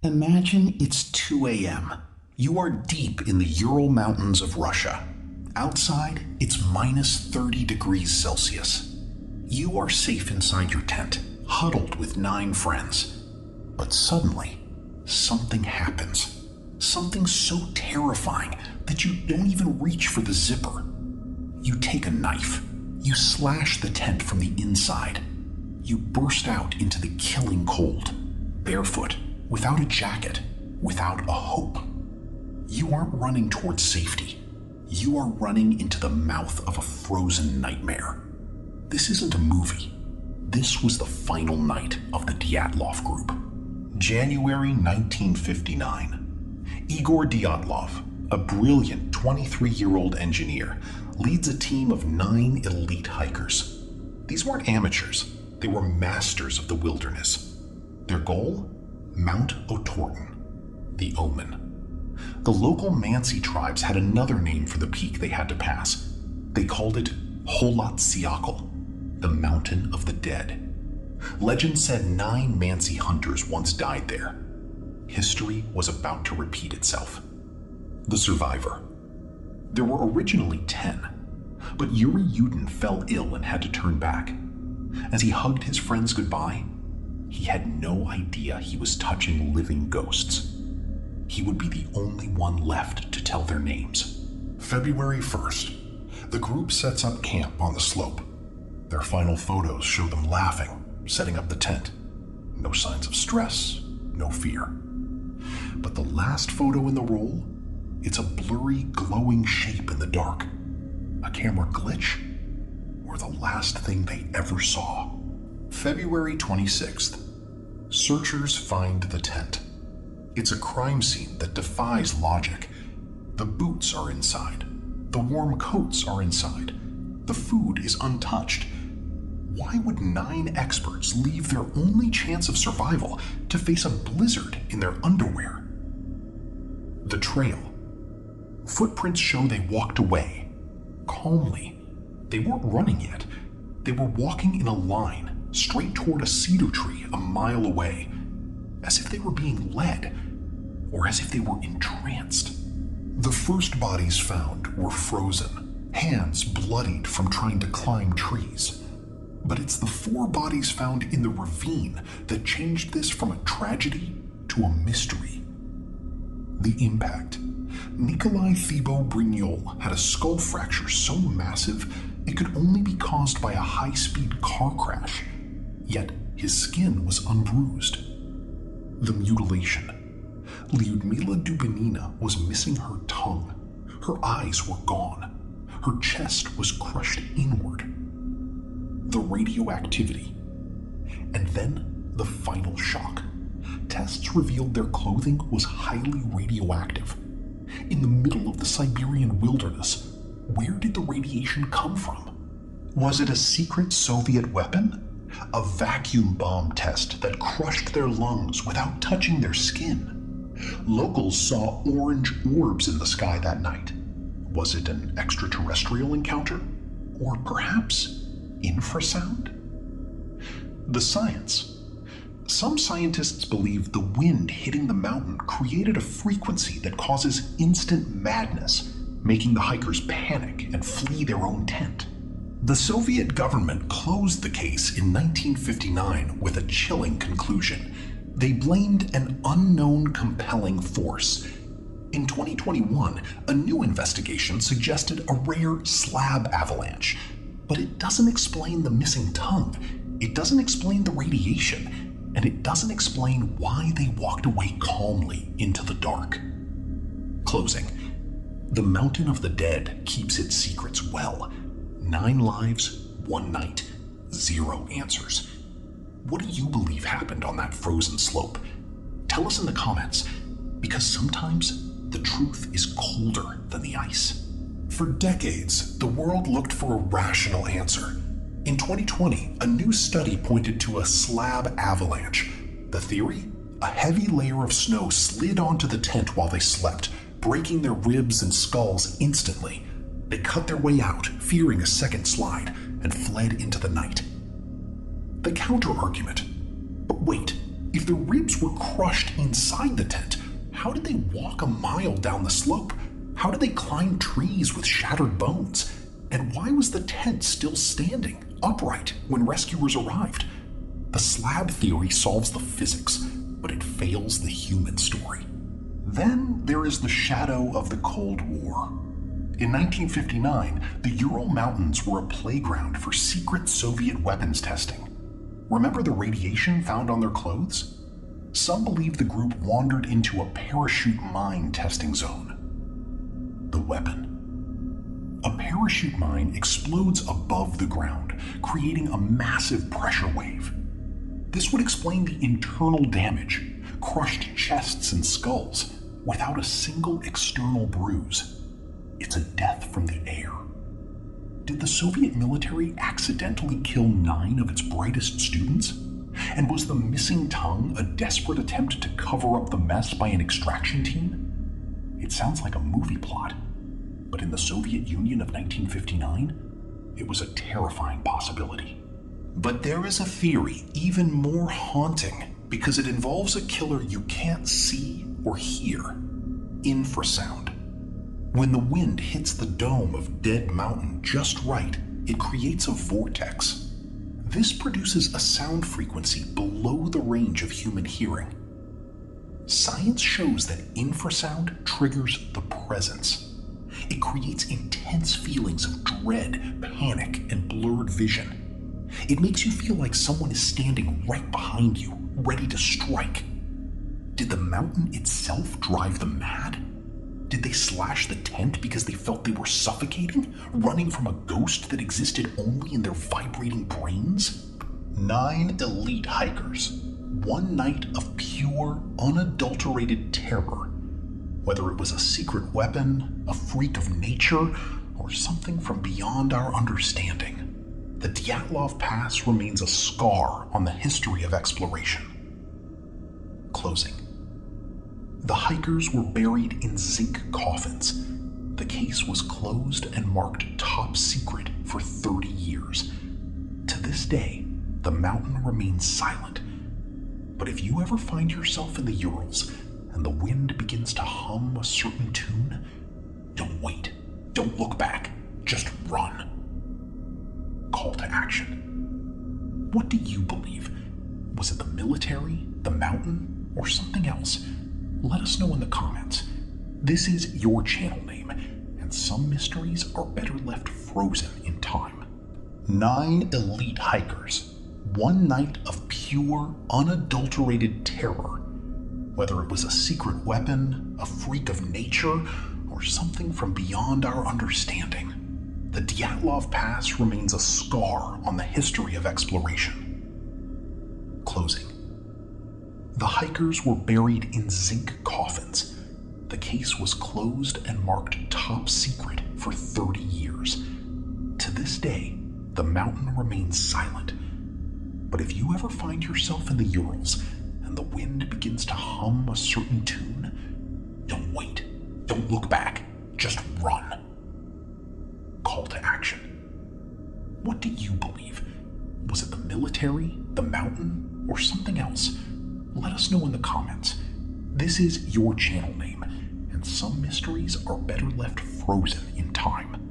Imagine it's 2 a.m. You are deep in the Ural Mountains of Russia. Outside, it's minus 30 degrees Celsius. You are safe inside your tent, huddled with 9 friends. But suddenly, something happens. Something so terrifying that you don't even reach for the zipper. You take a knife. You slash the tent from the inside. You burst out into the killing cold, barefoot, without a jacket, without a hope. You aren't running towards safety. You are running into the mouth of a frozen nightmare. This isn't a movie. This was the final night of the Dyatlov group. January 1959. Igor Dyatlov, a brilliant 23-year-old engineer, leads a team of 9 elite hikers. These weren't amateurs. They were masters of the wilderness. Their goal? Mount Otorten, the Omen. The local Mansi tribes had another name for the peak they had to pass. They called it Holat Siakal, the Mountain of the Dead. Legend said 9 Mansi hunters once died there. History was about to repeat itself. The survivor. There were originally 10, but Yuri Yudin fell ill and had to turn back. As he hugged his friends goodbye, he had no idea he was touching living ghosts. He would be the only one left to tell their names. February 1st, the group sets up camp on the slope. Their final photos show them laughing, setting up the tent. No signs of stress, no fear. But the last photo in the roll, it's a blurry, glowing shape in the dark. A camera glitch? Or the last thing they ever saw? February 26th. Searchers find the tent. It's a crime scene that defies logic. The boots are inside. The warm coats are inside. The food is untouched. Why would 9 experts leave their only chance of survival to face a blizzard in their underwear? The trail. Footprints show they walked away, calmly. They weren't running yet. They were walking in a line, straight toward a cedar tree a mile away, as if they were being led, or as if they were entranced. The first bodies found were frozen, hands bloodied from trying to climb trees. But it's the 4 bodies found in the ravine that changed this from a tragedy to a mystery. The impact. Nikolai Thibault Brignol had a skull fracture so massive it could only be caused by a high-speed car crash, yet his skin was unbruised. The mutilation. Lyudmila Dubinina was missing her tongue. Her eyes were gone. Her chest was crushed inward. The radioactivity. And then the final shock. Tests revealed their clothing was highly radioactive. In the middle of the Siberian wilderness, where did the radiation come from? Was it a secret Soviet weapon? A vacuum bomb test that crushed their lungs without touching their skin? Locals saw orange orbs in the sky that night. Was it an extraterrestrial encounter? Or perhaps infrasound? The science. Some scientists believe the wind hitting the mountain created a frequency that causes instant madness, making the hikers panic and flee their own tent. The Soviet government closed the case in 1959 with a chilling conclusion. They blamed an unknown compelling force. In 2021, a new investigation suggested a rare slab avalanche, but it doesn't explain the missing tongue. It doesn't explain the radiation. And it doesn't explain why they walked away calmly into the dark. Closing. The Mountain of the Dead keeps its secrets well. 9 lives, 1 night, 0 answers. What do you believe happened on that frozen slope? Tell us in the comments, because sometimes the truth is colder than the ice. For decades, the world looked for a rational answer. In 2020, a new study pointed to a slab avalanche. The theory? A heavy layer of snow slid onto the tent while they slept, breaking their ribs and skulls instantly. They cut their way out, fearing a second slide, and fled into the night. The counter-argument. But wait, If their ribs were crushed inside the tent, how did they walk a mile down the slope? How did they climb trees with shattered bones? And why was the tent still standing, upright, when rescuers arrived? The slab theory solves the physics, but it fails the human story. Then there is the shadow of the Cold War. In 1959, the Ural Mountains were a playground for secret Soviet weapons testing. Remember the radiation found on their clothes? Some believe the group wandered into a parachute mine testing zone. The weapon. A parachute mine explodes above the ground, creating a massive pressure wave. This would explain the internal damage, crushed chests and skulls, without a single external bruise. It's a death from the air. Did the Soviet military accidentally kill 9 of its brightest students? And was the missing tongue a desperate attempt to cover up the mess by an extraction team? It sounds like a movie plot, but in the Soviet Union of 1959, it was a terrifying possibility. But there is a theory even more haunting because it involves a killer you can't see or hear. Infrasound. When the wind hits the dome of Dead Mountain just right, it creates a vortex. This produces a sound frequency below the range of human hearing. Science shows that infrasound triggers the presence. It creates intense feelings of dread, panic, and blurred vision. It makes you feel like someone is standing right behind you, ready to strike. Did the mountain itself drive them mad? Did they slash the tent because they felt they were suffocating, running from a ghost that existed only in their vibrating brains? 9 elite hikers. One night of pure, unadulterated terror. Whether it was a secret weapon, a freak of nature, or something from beyond our understanding, the Dyatlov Pass remains a scar on the history of exploration. Closing. The hikers were buried in zinc coffins. The case was closed and marked top secret for 30 years. To this day, the mountain remains silent. But if you ever find yourself in the Urals and the wind begins to hum a certain tune, don't wait. Don't look back. Just run. Call to action. What do you believe? Was it the military, the mountain, or something else? Let us know in the comments. This is your channel name, and some mysteries are better left frozen in time. 9 elite hikers. One night of pure, unadulterated terror. Whether it was a secret weapon, a freak of nature, or something from beyond our understanding, the Dyatlov Pass remains a scar on the history of exploration. Closing. The hikers were buried in zinc coffins. The case was closed and marked top secret for 30 years. To this day, the mountain remains silent. But if you ever find yourself in the Urals and the wind begins to hum a certain tune, don't wait. Don't look back. Just run. Call to action. What do you believe? Was it the military, the mountain, or something else? Let us know in the comments. This is your channel name, and some mysteries are better left frozen in time.